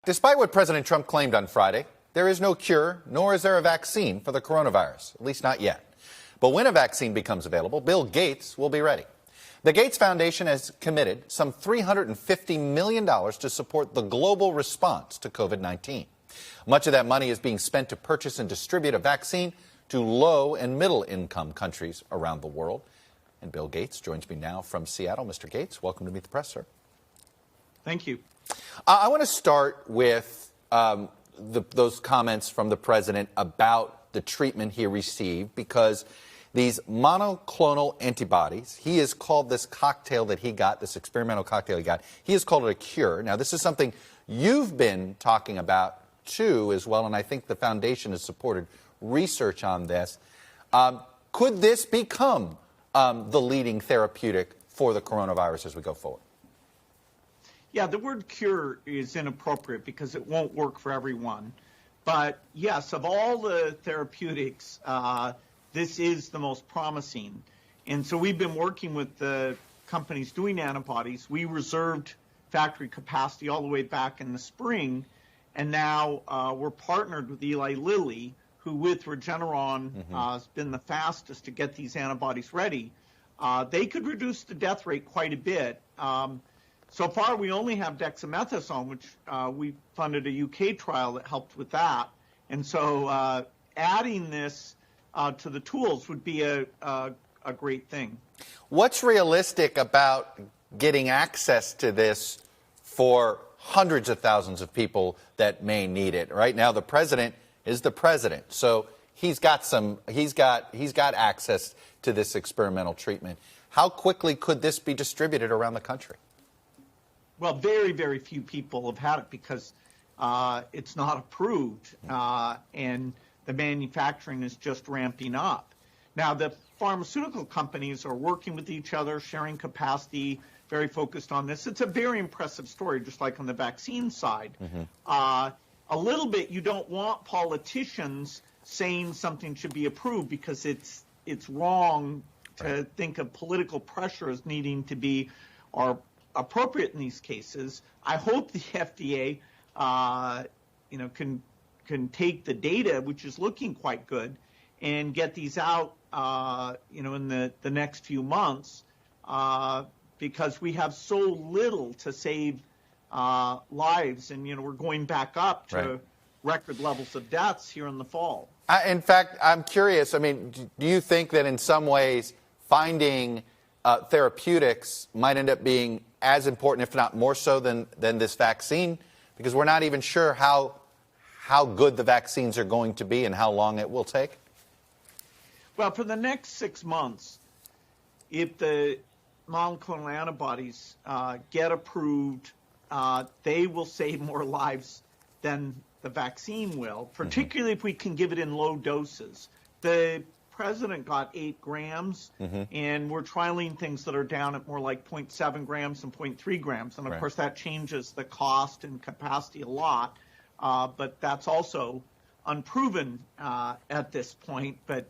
Despite what President Trump claimed on Friday, there is no cure, nor is there a vaccine for the coronavirus, at least not yet. But when a vaccine becomes available, Bill Gates will be ready. The Gates Foundation has committed some $350 million to support the global response to COVID-19. Much of that money is being spent to purchase and distribute a vaccine to low and middle income countries around the world. And Bill Gates joins me now from Seattle. Mr. Gates, welcome to Meet the Press, sir. Thank you. I want to start with those comments from the president about the treatment he received, because these monoclonal antibodies, he has called this cocktail that he got, this experimental cocktail he got, he has called it a cure. Now, this is something you've been talking about, too, as well, and I think the foundation has supported research on this. Could this become the leading therapeutic for the coronavirus as we go forward? Yeah, the word cure is inappropriate because it won't work for everyone. But yes, of all the therapeutics, this is the most promising. And so we've been working with the companies doing antibodies. We reserved factory capacity all the way back in the spring. And now we're partnered with Eli Lilly, who with Regeneron has been the fastest to get these antibodies ready. They could reduce the death rate quite a bit. So far, we only have dexamethasone, which we funded a UK trial that helped with that. And so adding this to the tools would be a great thing. What's realistic about getting access to this for hundreds of thousands of people that may need it? Right now, the president is the president, so he's got access to this experimental treatment. How quickly could this be distributed around the country? Well, very, very few people have had it because it's not approved, and the manufacturing is just ramping up. Now, the pharmaceutical companies are working with each other, sharing capacity, very focused on this. It's a very impressive story, just like on the vaccine side. A little bit, you don't want politicians saying something should be approved because it's wrong to think of political pressure as needing to be or appropriate in these cases. I hope the FDA, can take the data, which is looking quite good, and get these out, in the next few months, because we have so little to save lives, and we're going back up to record levels of deaths here in the fall. In fact, I'm curious. I mean, do you think that in some ways finding therapeutics might end up being as important, if not more so, than this vaccine? Because we're not even sure how good the vaccines are going to be and how long it will take? Well, for the next 6 months, if the monoclonal antibodies get approved, they will save more lives than the vaccine will, particularly if we can give it in low doses. The president got 8 grams, and we're trialing things that are down at more like 0.7 grams and 0.3 grams. And, of course, that changes the cost and capacity a lot, but that's also unproven at this point, but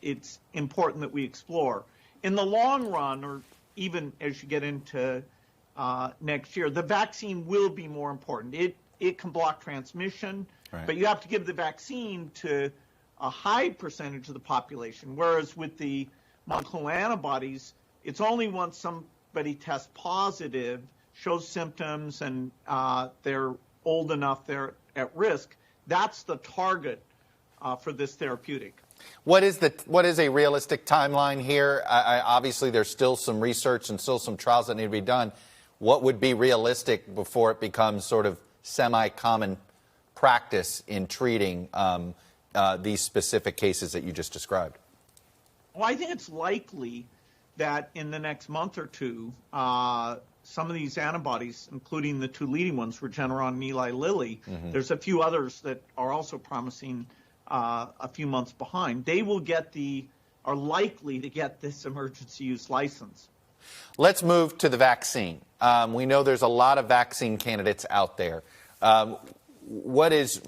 it's important that we explore. In the long run, or even as you get into next year, the vaccine will be more important. It can block transmission, but you have to give the vaccine to a high percentage of the population, whereas with the monoclonal antibodies, it's only once somebody tests positive, shows symptoms, and they're old enough they're at risk. That's the target for this therapeutic. What is a realistic timeline here? Obviously, there's still some research and still some trials that need to be done. What would be realistic before it becomes sort of semi-common practice in treating these specific cases that you just described? Well, I think it's likely that in the next month or two, some of these antibodies, including the 2 leading ones, Regeneron and Eli Lilly, there's a few others that are also promising a few months behind. They are likely to get this emergency use license. Let's move to the vaccine. We know there's a lot of vaccine candidates out there. What is,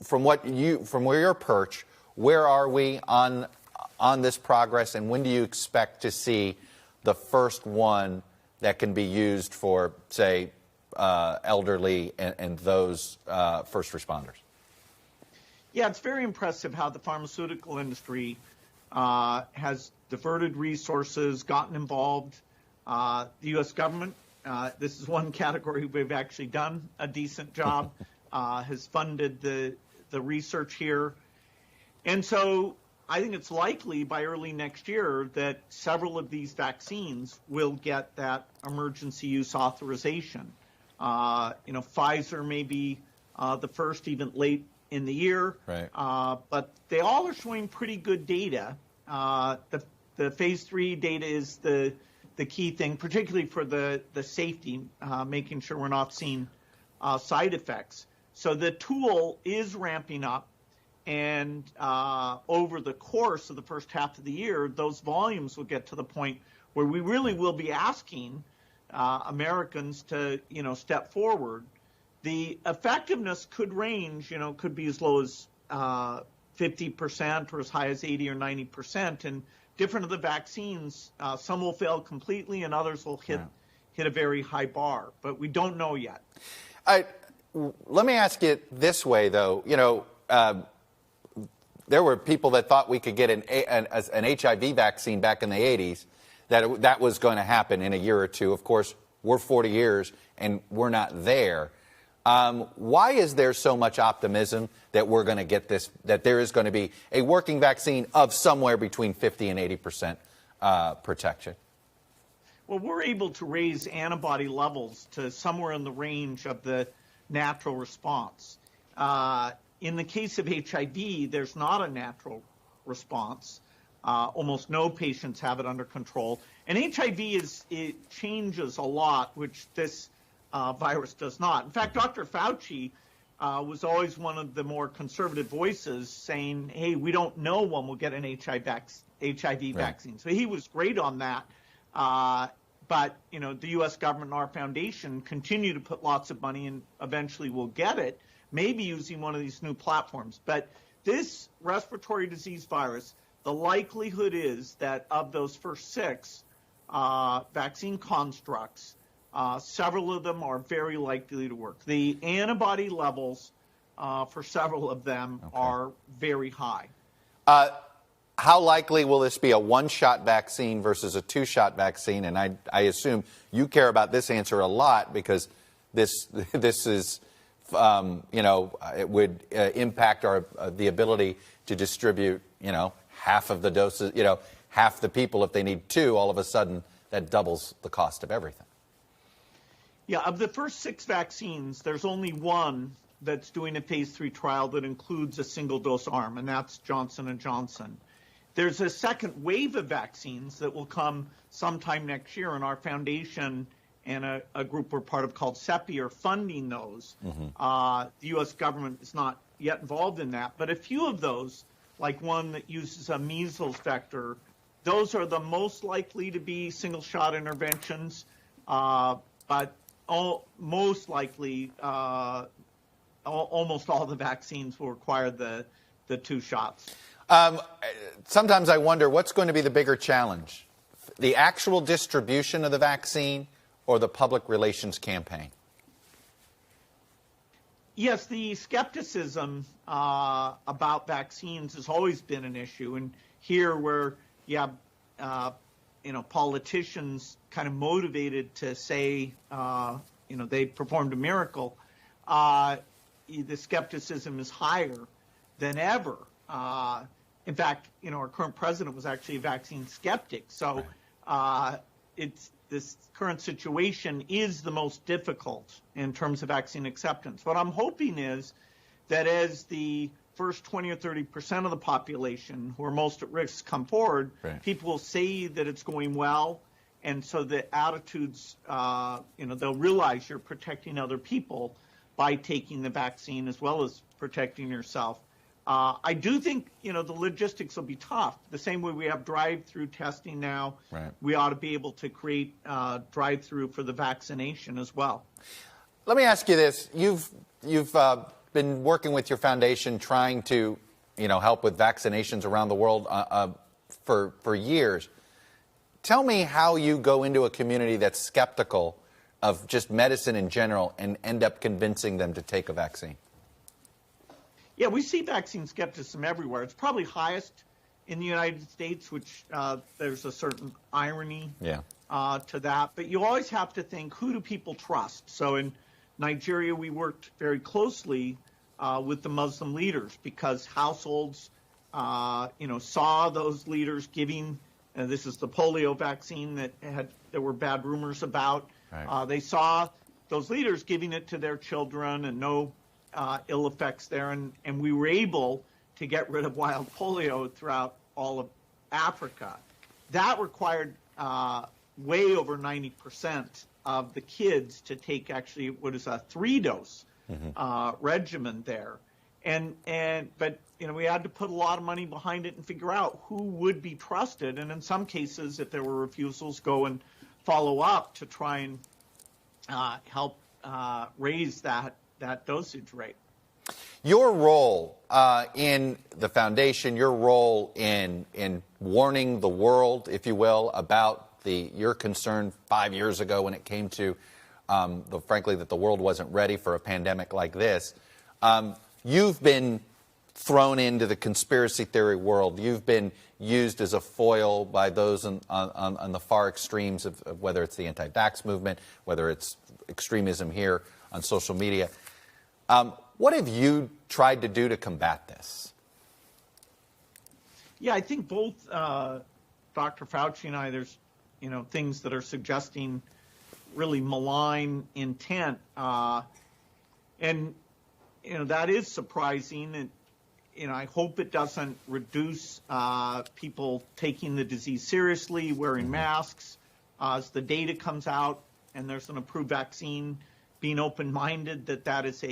from where your perch, where are we on this progress, and when do you expect to see the first one that can be used for, say, elderly and those first responders. Yeah, it's very impressive how the pharmaceutical industry has diverted resources, gotten involved. The U.S. government, this is one category we've actually done a decent job, has funded the research here. And so I think it's likely by early next year that several of these vaccines will get that emergency use authorization. Pfizer may be the first, even late in the year. Right. But they all are showing pretty good data. The phase 3 data is the key thing, particularly for the safety, making sure we're not seeing side effects. So the tool is ramping up, and over the course of the first half of the year, those volumes will get to the point where we really will be asking Americans to, step forward. The effectiveness could range, could be as low as 50% or as high as 80 or 90%. And different of the vaccines, some will fail completely and others will hit a very high bar. But we don't know yet. Let me ask it this way, though. There were people that thought we could get an HIV vaccine back in the 80s, that was going to happen in a year or two. Of course, we're 40 years and we're not there. Why is there so much optimism that we're going to get this, that there is going to be a working vaccine of somewhere between 50 and 80% protection? Well, we're able to raise antibody levels to somewhere in the range of the natural response. In the case of HIV, there's not a natural response. Almost no patients have it under control. And HIV it changes a lot, which this virus does not. In fact, Dr. Fauci was always one of the more conservative voices saying, hey, we don't know when we'll get an HIV vaccine. So he was great on that. But, the U.S. government and our foundation continue to put lots of money and eventually we'll get it, maybe using one of these new platforms. But this respiratory disease virus, the likelihood is that of those first 6 vaccine constructs, several of them are very likely to work. The antibody levels for several of them are very high. How likely will this be a one-shot vaccine versus a 2-shot vaccine? And I assume you care about this answer a lot because this is, it would impact the ability to distribute, half of the doses, half the people. If they need 2, all of a sudden that doubles the cost of everything. Yeah, of the first 6 vaccines, there's only one that's doing a phase 3 trial that includes a single-dose arm, and that's Johnson & Johnson. There's a second wave of vaccines that will come sometime next year, and our foundation and a group we're part of called CEPI are funding those. The U.S. government is not yet involved in that, but a few of those, like one that uses a measles vector, those are the most likely to be single-shot interventions, but most likely almost all the vaccines will require the 2 shots. Sometimes I wonder what's going to be the bigger challenge, the actual distribution of the vaccine or the public relations campaign? Yes, the skepticism about vaccines has always been an issue. And here where you have, politicians kind of motivated to say, they performed a miracle, the skepticism is higher than ever. In fact, our current president was actually a vaccine skeptic. So this current situation is the most difficult in terms of vaccine acceptance. What I'm hoping is that as the first 20 or 30% of the population who are most at risk come forward, people will say that it's going well. And so the attitudes, they'll realize you're protecting other people by taking the vaccine as well as protecting yourself. I do think, the logistics will be tough. The same way we have drive-through testing now, we ought to be able to create drive-through for the vaccination as well. Let me ask you this. You've been working with your foundation trying to, help with vaccinations around the world for years. Tell me how you go into a community that's skeptical of just medicine in general and end up convincing them to take a vaccine? Yeah, we see vaccine skepticism everywhere. It's probably highest in the United States, which there's a certain irony to that. But you always have to think, who do people trust? So in Nigeria, we worked very closely with the Muslim leaders because households, saw those leaders giving. This is the polio vaccine that there were bad rumors about. Right. They saw those leaders giving it to their children and no ill effects there, and we were able to get rid of wild polio throughout all of Africa. That required way over 90% of the kids to take actually what is a 3-dose regimen there, but we had to put a lot of money behind it and figure out who would be trusted, and in some cases, if there were refusals, go and follow up to try and help raise that dosage rate. Your role in the foundation, your role in warning the world, if you will, about your concern 5 years ago when it came to, frankly, that the world wasn't ready for a pandemic like this. You've been thrown into the conspiracy theory world. You've been used as a foil by those on the far extremes of whether it's the anti-vax movement, whether it's extremism here on social media. What have you tried to do to combat this? Yeah, I think both Dr. Fauci and I, there's things that are suggesting really malign intent, and that is surprising. And I hope it doesn't reduce people taking the disease seriously, wearing masks. As the data comes out and there's an approved vaccine, being open-minded that is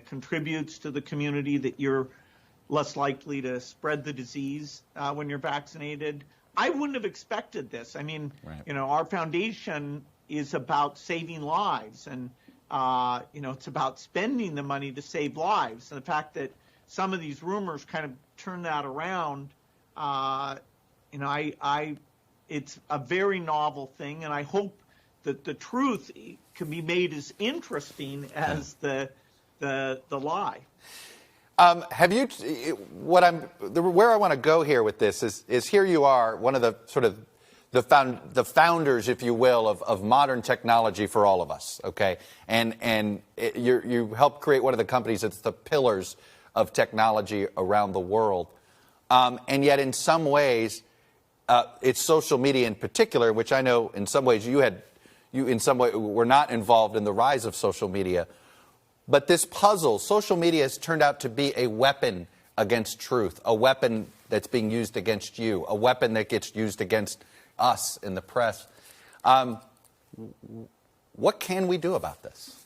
contributes to the community, that you're less likely to spread the disease when you're vaccinated. I wouldn't have expected this. I mean, right. Our foundation is about saving lives, and it's about spending the money to save lives. And the fact that some of these rumors kind of turn that around, it's a very novel thing, and I hope that the truth can be made as interesting as the lie. Have you? Where I want to go here with this is here you are, one of the sort of the founders, if you will, of modern technology for all of us. Okay, and you helped create one of the companies that's the pillars of technology around the world, and yet in some ways, it's social media in particular, which I know in some ways you in some way were not involved in the rise of social media. But this puzzle, social media has turned out to be a weapon against truth, a weapon that's being used against you, a weapon that gets used against us in the press. What can we do about this?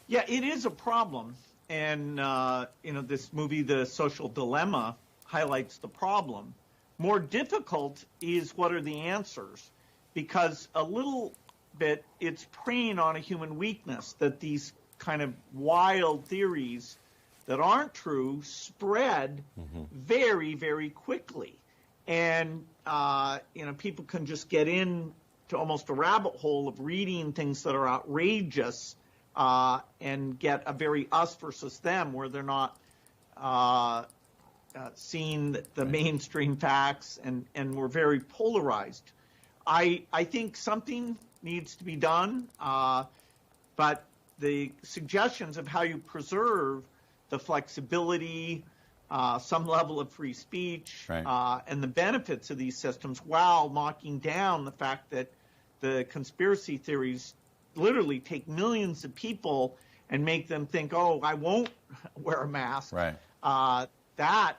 Yeah, it is a problem. And, this movie, The Social Dilemma, highlights the problem. More difficult is what are the answers? Because a little bit, it's preying on a human weakness, that these kind of wild theories that aren't true spread very, very quickly. And, people can just get into almost a rabbit hole of reading things that are outrageous and get a very us versus them, where they're not seeing the mainstream facts, and we're very polarized. I think something needs to be done, but the suggestions of how you preserve the flexibility, some level of free speech, right, and the benefits of these systems, while knocking down the fact that the conspiracy theories literally take millions of people and make them think, oh, I won't wear a mask. Right. That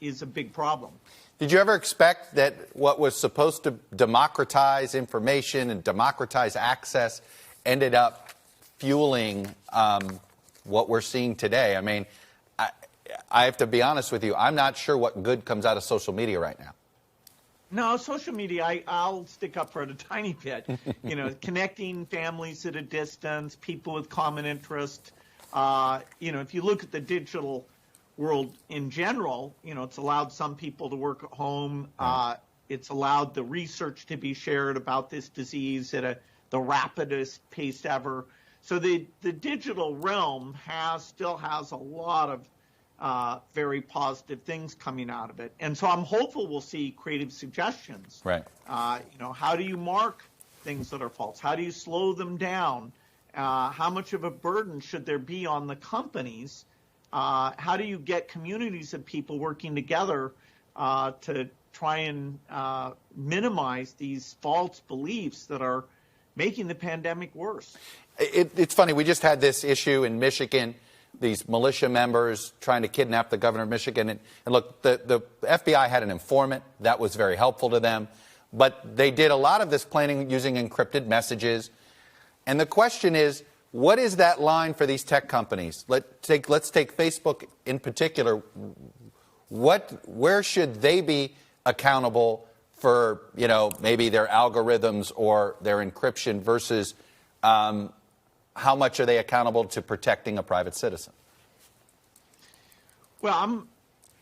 is a big problem. Did you ever expect that what was supposed to democratize information and democratize access ended up fueling what we're seeing today? I mean, I have to be honest with you. I'm not sure what good comes out of social media right now. No, social media, I'll stick up for it a tiny bit. Connecting families at a distance, people with common interest. If you look at the digital world in general, it's allowed some people to work at home. it's allowed the research to be shared about this disease at the rapidest pace ever. So the digital realm still has a lot of very positive things coming out of it. And so I'm hopeful we'll see creative suggestions. Right. How do you mark things that are false? How do you slow them down? How much of a burden should there be on the companies? How do you get communities of people working together to try and minimize these false beliefs that are making the pandemic worse? It's funny, we just had this issue in Michigan, these militia members trying to kidnap the governor of Michigan. And look, the FBI had an informant. That was very helpful to them. But they did a lot of this planning using encrypted messages. And the question is, what is that line for these tech companies? Let's take Facebook in particular. Where should they be accountable for, maybe their algorithms or their encryption versus how much are they accountable to protecting a private citizen? Well, I'm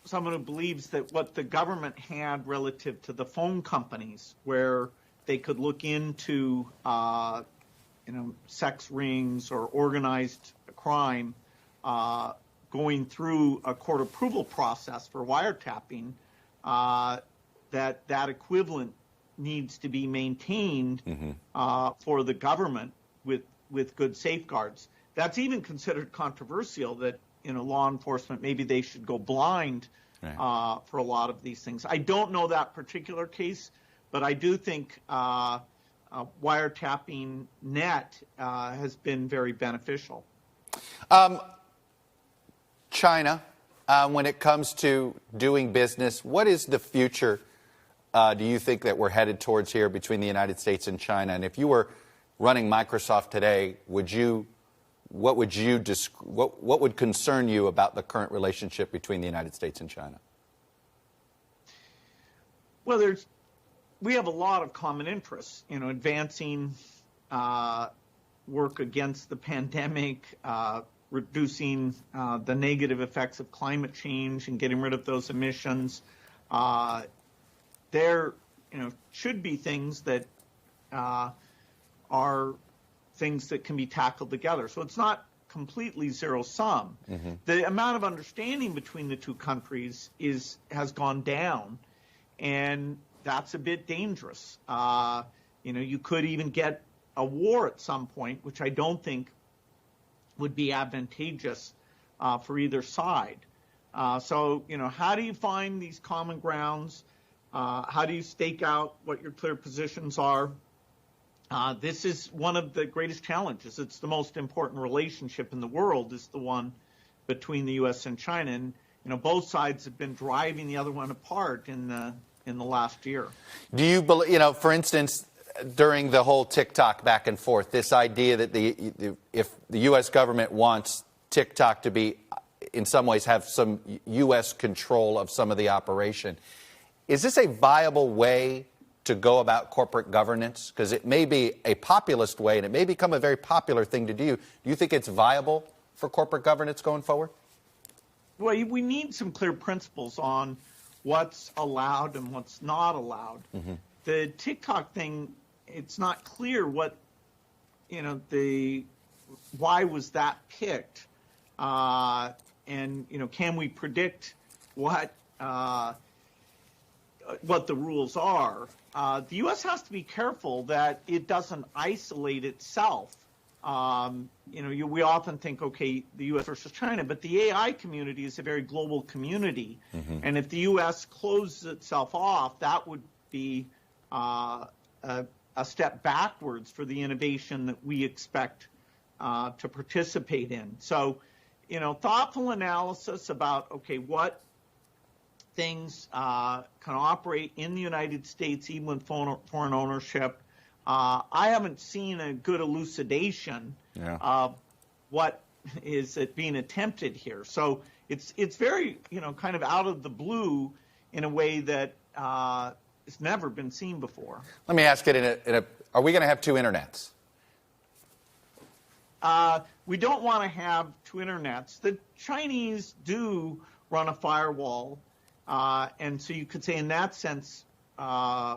someone who believes that what the government had relative to the phone companies, where they could look into sex rings or organized crime, going through a court approval process for wiretapping, that equivalent needs to be maintained for the government with good safeguards. That's even considered controversial that law enforcement, maybe they should go blind for a lot of these things. I don't know that particular case, but I do think wiretapping net has been very beneficial. China, when it comes to doing business, what is the future, do you think, that we're headed towards here between the United States and China? And if you were running Microsoft today, what would concern you about the current relationship between the United States and China? Well, we have a lot of common interests, advancing work against the pandemic, reducing the negative effects of climate change and getting rid of those emissions. There, should be things that are things that can be tackled together. So it's not completely zero sum. The amount of understanding between the two countries has gone down, and that's a bit dangerous. You could even get a war at some point, which I don't think would be advantageous for either side. So, how do you find these common grounds? How do you stake out what your clear positions are? This is one of the greatest challenges. It's the most important relationship in the world, is the one between the U.S. and China. And, both sides have been driving the other one apart in the last year. Do you believe, for instance, during the whole TikTok back and forth, this idea that if the U.S. government wants TikTok to be, in some ways, have some U.S. control of some of the operation, is this a viable way to go about corporate governance? Because it may be a populist way, and it may become a very popular thing to do. Do you think it's viable for corporate governance going forward? Well, we need some clear principles on what's allowed and what's not allowed. The TikTok thing, it's not clear what, why was that picked? And, can we predict what the rules are? The U.S. has to be careful that it doesn't isolate itself. We often think, okay, the U.S. versus China, but the AI community is a very global community. And if the U.S. closes itself off, that would be a step backwards for the innovation that we expect to participate in. So, thoughtful analysis about, okay, what things can operate in the United States, even with foreign ownership. I haven't seen a good elucidation of what is being attempted here. So it's very, kind of out of the blue in a way that it's never been seen before. Let me ask it are we going to have two internets? We don't want to have two internets. The Chinese do run a firewall. And so you could say in that sense,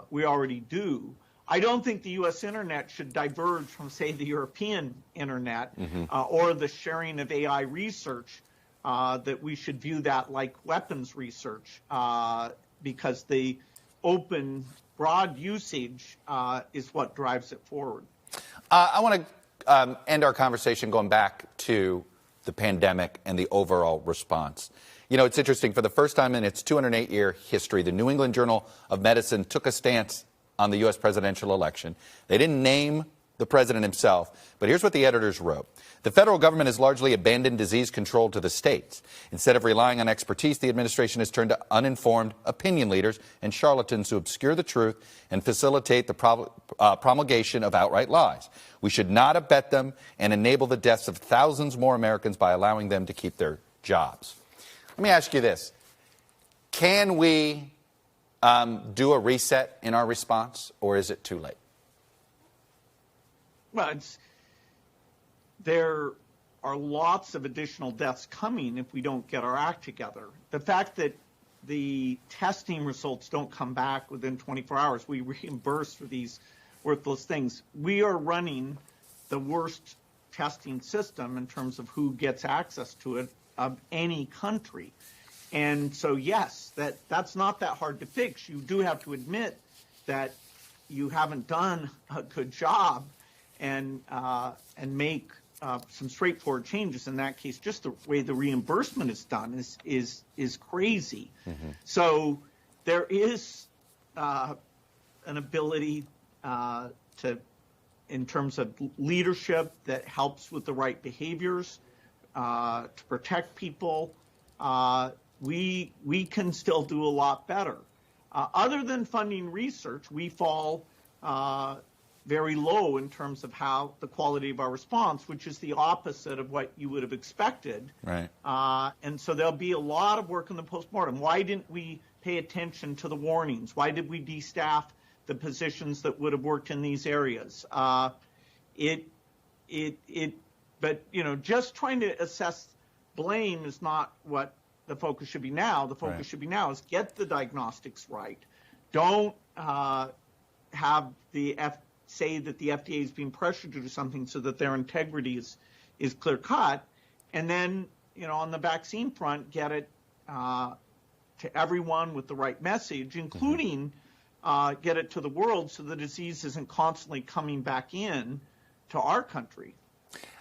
we already do. I don't think the U.S. internet should diverge from, say, the European internet or the sharing of AI research, that we should view that like weapons research, because the open, broad usage is what drives it forward. I want to end our conversation going back to the pandemic and the overall response. You know, it's interesting. For the first time in its 208-year history, the New England Journal of Medicine took a stance on the U.S. presidential election. They didn't name the president himself, but here's what the editors wrote. The federal government has largely abandoned disease control to the states. Instead of relying on expertise, the administration has turned to uninformed opinion leaders and charlatans who obscure the truth and facilitate the promulgation of outright lies. We should not abet them and enable the deaths of thousands more Americans by allowing them to keep their jobs. Let me ask you this. Can we do a reset in our response, or is it too late? Well, there are lots of additional deaths coming if we don't get our act together. The fact that the testing results don't come back within 24 hours, we reimburse for these worthless things. We are running the worst testing system in terms of who gets access to it of any country. And so, yes, that's not that hard to fix. You do have to admit that you haven't done a good job and make some straightforward changes. In that case, just the way the reimbursement is done is crazy. So there is an ability in terms of leadership that helps with the right behaviors to protect people. We can still do a lot better. Other than funding research, we fall very low in terms of how the quality of our response, which is the opposite of what you would have expected. Right. And so there'll be a lot of work in the postmortem. Why didn't we pay attention to the warnings? Why did we destaff the positions that would have worked in these areas? But you know, just trying to assess blame is not what the focus should be now. The focus should be now is get the diagnostics right. Don't have the say that the FDA is being pressured to do something so that their integrity is clear cut. And then, you know, on the vaccine front, get it to everyone with the right message, including get it to the world so the disease isn't constantly coming back in to our country.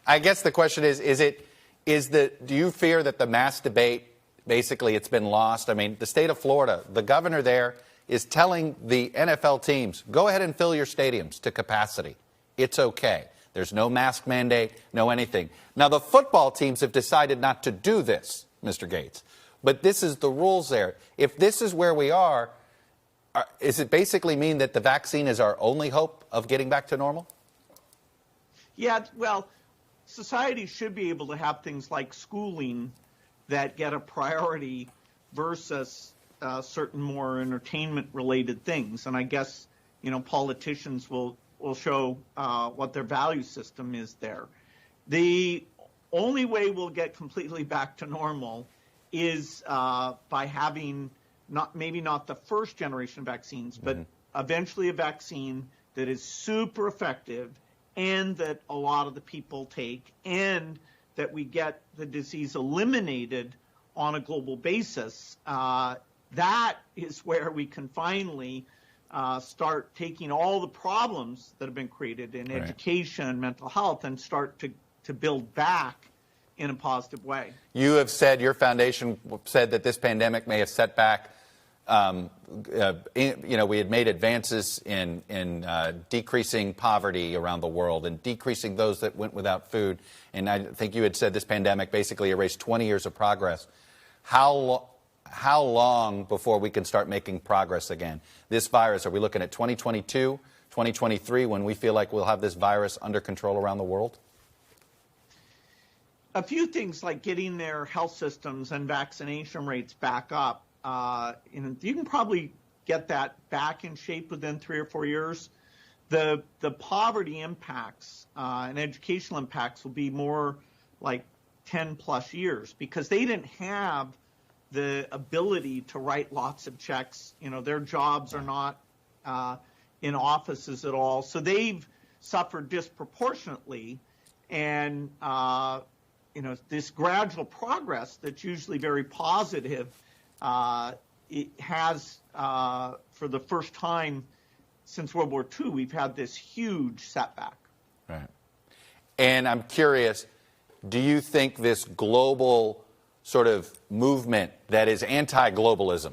I guess the question is do you fear that the mass debate, basically it's been lost? I mean, the state of Florida, the governor there is telling the NFL teams, go ahead and fill your stadiums to capacity. It's okay. There's no mask mandate, no anything. Now, the football teams have decided not to do this, Mr. Gates. But this is the rules there. If this is where we are, does it basically mean that the vaccine is our only hope of getting back to normal? Yeah, well, society should be able to have things like schooling that get a priority versus certain more entertainment-related things. And I guess, you know, politicians will show what their value system is there. The only way we'll get completely back to normal is by having maybe not the first generation of vaccines, but eventually a vaccine that is super effective and that a lot of the people take, and that we get the disease eliminated on a global basis. That is where we can finally start taking all the problems that have been created in education, mental health, and start to build back in a positive way. You have said, your foundation said that this pandemic may have set back, we had made advances in decreasing poverty around the world and decreasing those that went without food. And I think you had said this pandemic basically erased 20 years of progress. How long before we can start making progress again? This virus, are we looking at 2022, 2023, when we feel like we'll have this virus under control around the world? A few things like getting their health systems and vaccination rates back up. You can probably get that back in shape within 3 or 4 years. The poverty impacts and educational impacts will be more like 10 plus years, because they didn't have the ability to write lots of checks. You know, their jobs are not in offices at all. So they've suffered disproportionately, and this gradual progress that's usually very positive, it has for the first time since World War II, we've had this huge setback. Right. And I'm curious, do you think this global sort of movement that is anti-globalism,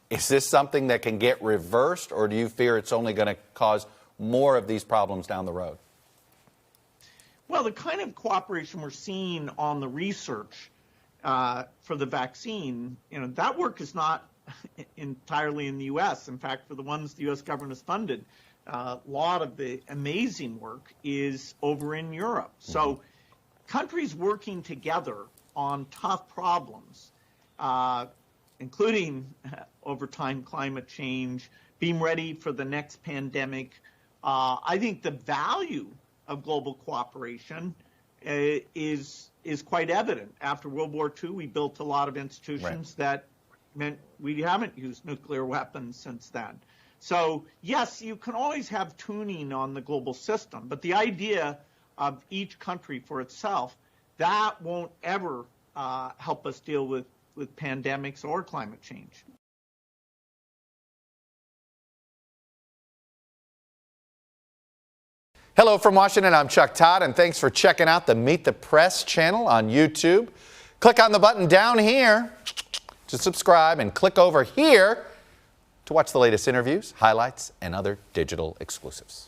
is this something that can get reversed, or do you fear it's only going to cause more of these problems down the road? Well, the kind of cooperation we're seeing on the research for the vaccine, that work is not entirely in the U.S. In fact, for the ones the U.S. government has funded, a lot of the amazing work is over in Europe. So countries working together on tough problems, including over time climate change, being ready for the next pandemic. I think the value of global cooperation is quite evident. After World War II, we built a lot of institutions that meant we haven't used nuclear weapons since then. So yes, you can always have tuning on the global system, but the idea of each country for itself, that won't ever help us deal with pandemics or climate change. Hello from Washington, I'm Chuck Todd, and thanks for checking out the Meet the Press channel on YouTube. Click on the button down here to subscribe, and click over here to watch the latest interviews, highlights, and other digital exclusives.